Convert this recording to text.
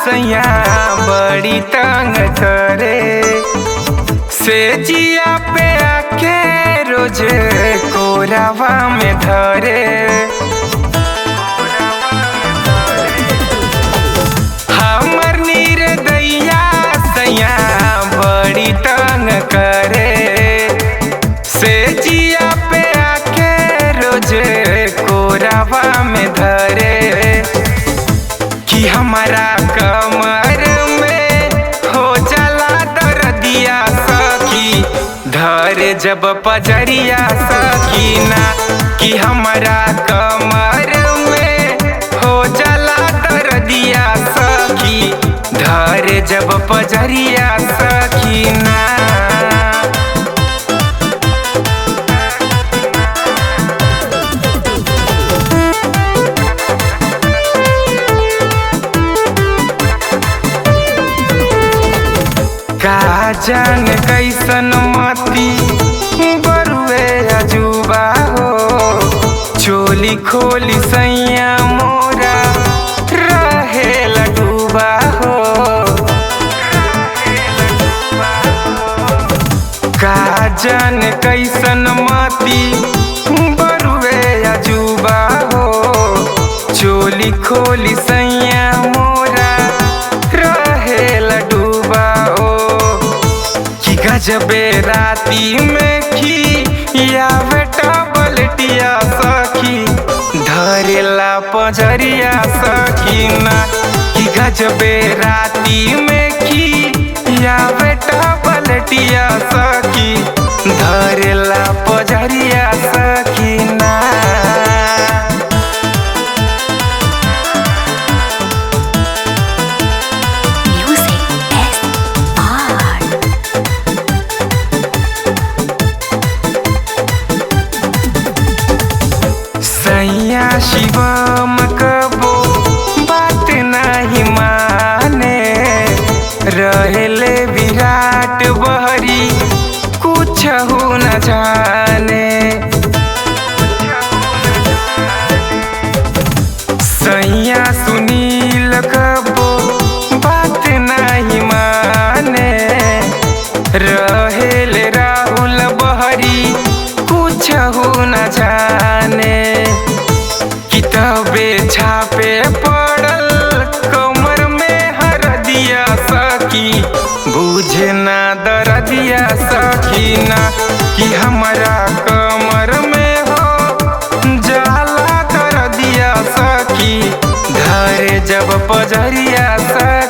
सैया बड़ी तंग करे, से जिया पे आके रोज कोरावा में धरे। हमर निर्दया सैया बड़ी तंग करे, से जिया पे आके रोज कोरावा में धरे। कि हमारा कमर में हो जाला दर्दिया सखी, धरे जब पजरिया सकीना। कि हमारा कमर में हो जाला दर्दिया सखी, धरे जब पजरिया सकीना। का जान कैसन मती बरुए अजूबा हो, चोली खोली सैया मोरा रहे डूबा हो। का जान कैसन मती बरुए अजूबा हो, चोली खोली सैया मोरा रहे डूबा हो। गजबे राती में खिया बेटा बलटिया सखी, धरेला पजरिया सकीना। कि गजबे राती में खिया बेटा बलटिया सखी, धरेला पजरिया सकीना। सैया शिवम कबो बात नहीं माने, रहेले विराट बहरी कुछ हो न जाने। सैया सुनील कबो बात नहीं माने, रहेले राहुल बहरी कुछ हो न जाने। किताबे छापे पड़ल कमर में हरदिया सखी, बुझे ना दर्दिया सकीना। कि हमारा कमर में हो जाला दर्दिया सखी, धरे जब पजरिया सखी।